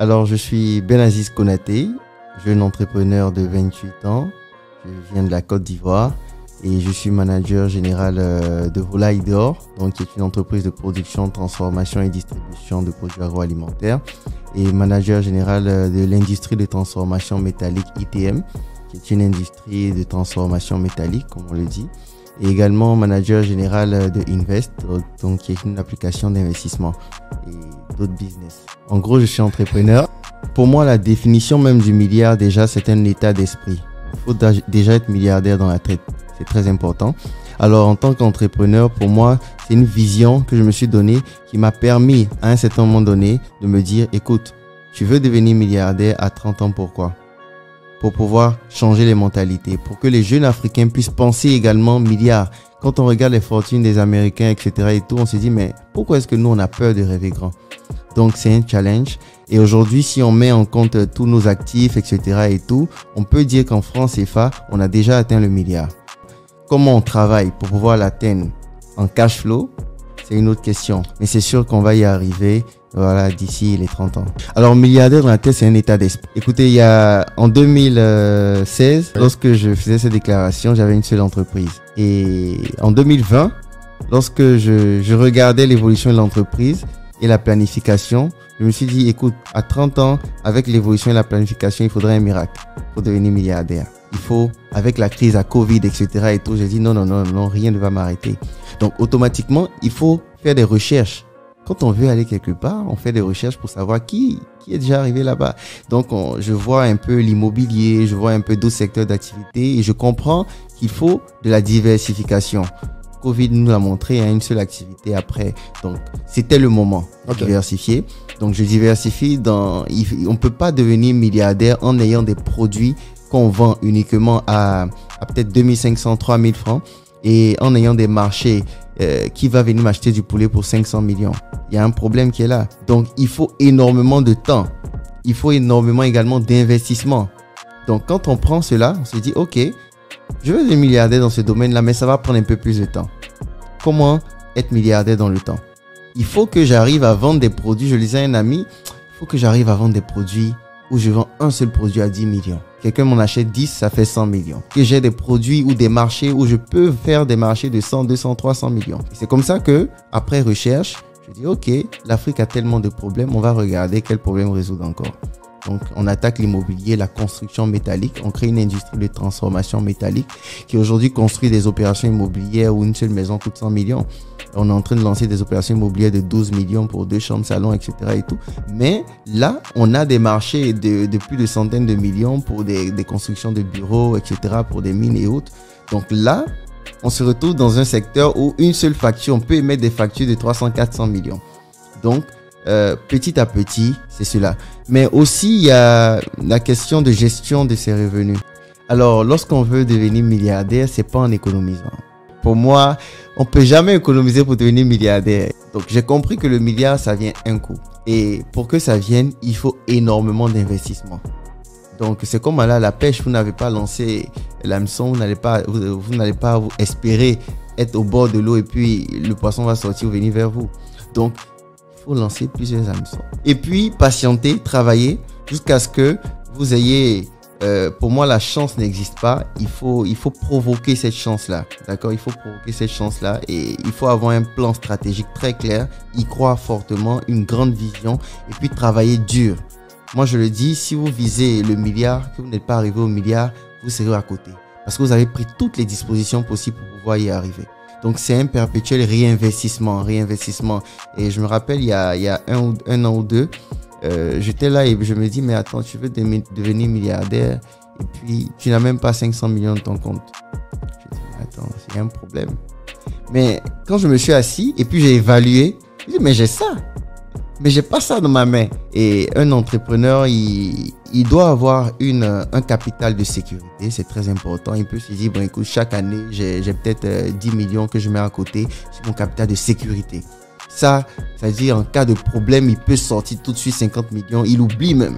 Alors, je suis Benaziz Konaté, jeune entrepreneur de 28 ans. Je viens de la Côte d'Ivoire et je suis manager général de Volaille d'Or, donc qui est une entreprise de production, transformation et distribution de produits agroalimentaires, et manager général de l'industrie de transformation métallique ITM, qui est une industrie de transformation métallique, comme on le dit, et également manager général de Invest, donc qui est une application d'investissement et d'autres business. En gros, je suis entrepreneur. Pour moi, la définition même du milliard, déjà, c'est un état d'esprit. Il faut déjà être milliardaire dans la tête. C'est très important. Alors, en tant qu'entrepreneur, pour moi, c'est une vision que je me suis donnée qui m'a permis, à un certain moment donné, de me dire, écoute, tu veux devenir milliardaire à 30 ans, pourquoi? Pour pouvoir changer les mentalités, pour que les jeunes Africains puissent penser également milliards. Quand on regarde les fortunes des Américains, etc. et tout, on se dit, mais pourquoi est-ce que nous, on a peur de rêver grand? Donc, c'est un challenge. Et aujourd'hui, si on met en compte tous nos actifs, etc. et tout, on peut dire qu'en France CFA, on a déjà atteint le milliard. Comment on travaille pour pouvoir l'atteindre en cash flow? C'est une autre question. Mais c'est sûr qu'on va y arriver, voilà, d'ici les 30 ans. Alors, milliardaire dans la tête, c'est un état d'esprit. Écoutez, en 2016, lorsque je faisais cette déclaration, j'avais une seule entreprise. Et en 2020, lorsque je regardais l'évolution de l'entreprise et la planification, je me suis dit, écoute, à 30 ans, avec l'évolution et la planification, il faudrait un miracle pour devenir milliardaire. Il faut, avec la crise à Covid, etc. et tout, j'ai dit non, rien ne va m'arrêter. Donc, automatiquement, il faut faire des recherches. Quand on veut aller quelque part, on fait des recherches pour savoir qui est déjà arrivé là-bas. Donc, je vois un peu l'immobilier, je vois un peu d'autres secteurs d'activité et je comprends qu'il faut de la diversification. Covid nous l'a montré, une seule activité après. Donc, c'était le moment de diversifier. Donc, je diversifie on peut pas devenir milliardaire en ayant des produits qu'on vend uniquement à peut-être 2500, 3000 francs et en ayant des marchés qui va venir m'acheter du poulet pour 500 millions. Il y a un problème qui est là. Donc, il faut énormément de temps. Il faut énormément également d'investissement. Donc, quand on prend cela, on se dit, OK, je veux être milliardaire dans ce domaine-là, mais ça va prendre un peu plus de temps. Comment être milliardaire dans le temps? Il faut que j'arrive à vendre des produits. Je le disais à un ami, il faut que j'arrive à vendre des produits où je vends un seul produit à 10 millions. Quelqu'un m'en achète 10, ça fait 100 millions. Que j'ai des produits ou des marchés où je peux faire des marchés de 100, 200, 300 millions. C'est comme ça que, après recherche, je dis, OK, l'Afrique a tellement de problèmes, on va regarder quel problème résoudre encore. Donc, on attaque l'immobilier, la construction métallique. On crée une industrie de transformation métallique qui aujourd'hui construit des opérations immobilières où une seule maison coûte 100 millions. On est en train de lancer des opérations immobilières de 12 millions pour 2 chambres, salons, etc. et tout. Mais là, on a des marchés de plus de centaines de millions pour des constructions de bureaux, etc., pour des mines et autres. Donc là, on se retrouve dans un secteur où une seule facture, on peut émettre des factures de 300, 400 millions. Donc, petit à petit, c'est cela. Mais aussi, il y a la question de gestion de ses revenus. Alors, lorsqu'on veut devenir milliardaire, c'est pas en économisant. Pour moi, on peut jamais économiser pour devenir milliardaire. Donc, j'ai compris que le milliard, ça vient un coup. Et pour que ça vienne, il faut énormément d'investissement. Donc, c'est comme aller à la pêche. Vous n'avez pas lancé l'hameçon, vous n'allez pas espérer être au bord de l'eau et puis le poisson va sortir ou venir vers vous. Donc, il faut lancer plusieurs hameçons. Et puis, patienter, travailler jusqu'à ce que vous ayez... pour moi, la chance n'existe pas. Il faut provoquer cette chance-là. D'accord? Il faut provoquer cette chance-là et il faut avoir un plan stratégique très clair, y croire fortement, une grande vision et puis travailler dur. Moi, je le dis, si vous visez le milliard, que vous n'êtes pas arrivé au milliard, vous serez à côté. Parce que vous avez pris toutes les dispositions possibles pour pouvoir y arriver. Donc, c'est un perpétuel réinvestissement. Et je me rappelle, il y a un an ou deux, j'étais là et je me dis, mais attends, tu veux devenir milliardaire et puis tu n'as même pas 500 millions de ton compte. Je dis, mais attends, c'est un problème. Mais quand je me suis assis et puis j'ai évalué, je dis, mais j'ai ça. Mais j'ai pas ça dans ma main. Et un entrepreneur, il doit avoir un capital de sécurité. C'est très important. Il peut se dire, bon, écoute, chaque année, j'ai peut-être 10 millions que je mets à côté. C'est mon capital de sécurité. Ça veut dire en cas de problème, il peut sortir tout de suite 50 millions. Il oublie même.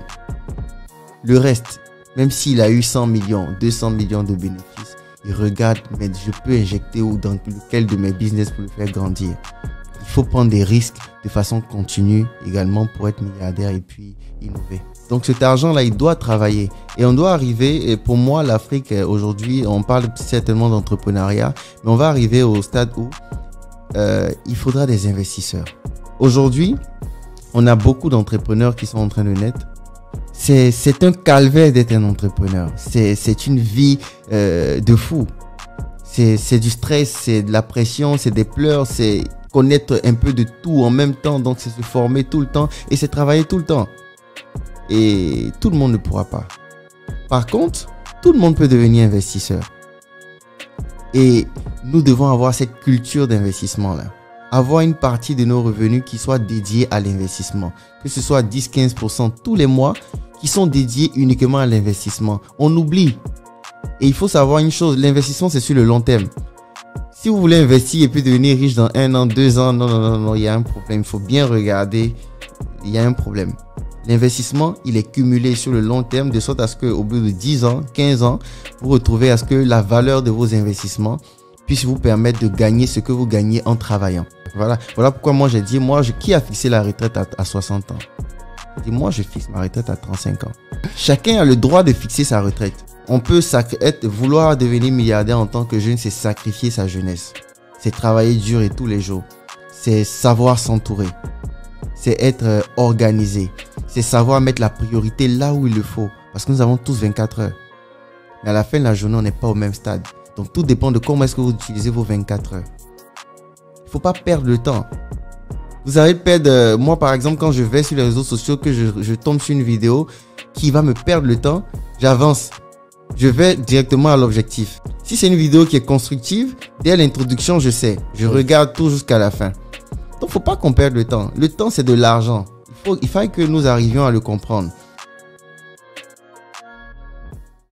Le reste, même s'il a eu 100 millions, 200 millions de bénéfices, il regarde, mais je peux injecter dans lequel de mes business pour le faire grandir. il faut prendre des risques de façon continue également pour être milliardaire et puis innover. Donc cet argent-là, il doit travailler et on doit arriver, et pour moi l'Afrique aujourd'hui, on parle certainement d'entrepreneuriat, mais on va arriver au stade où il faudra des investisseurs. Aujourd'hui, on a beaucoup d'entrepreneurs qui sont en train de naître. C'est un calvaire d'être un entrepreneur. C'est une vie de fou. C'est du stress, c'est de la pression, c'est des pleurs, c'est connaître un peu de tout en même temps. Donc c'est se former tout le temps et c'est travailler tout le temps. Et tout le monde ne pourra pas. Par contre, tout le monde peut devenir investisseur. Et nous devons avoir cette culture d'investissement-là. Avoir une partie de nos revenus qui soit dédiée à l'investissement. Que ce soit 10-15% tous les mois qui sont dédiés uniquement à l'investissement. On oublie. Et il faut savoir une chose, l'investissement c'est sur le long terme. Si vous voulez investir et puis devenir riche dans 1 an, 2 ans, non, il y a un problème. Il faut bien regarder, il y a un problème. L'investissement, il est cumulé sur le long terme de sorte à ce qu'au bout de 10 ans, 15 ans, vous retrouvez à ce que la valeur de vos investissements puisse vous permettre de gagner ce que vous gagnez en travaillant. Voilà pourquoi moi j'ai dit, qui a fixé la retraite à 60 ans? J'ai dit, moi je fixe ma retraite à 35 ans. Chacun a le droit de fixer sa retraite. On peut vouloir devenir milliardaire en tant que jeune, c'est sacrifier sa jeunesse. C'est travailler dur et tous les jours. C'est savoir s'entourer. C'est être organisé. C'est savoir mettre la priorité là où il le faut. Parce que nous avons tous 24 heures. Mais à la fin de la journée, on n'est pas au même stade. Donc tout dépend de comment est-ce que vous utilisez vos 24 heures. Il ne faut pas perdre le temps. Vous allez perdre, moi par exemple, quand je vais sur les réseaux sociaux, que je tombe sur une vidéo qui va me perdre le temps, j'avance. Je vais directement à l'objectif. Si c'est une vidéo qui est constructive, dès l'introduction, je sais. Je regarde tout jusqu'à la fin. Donc, il ne faut pas qu'on perde le temps. Le temps, c'est de l'argent. Il faut que nous arrivions à le comprendre.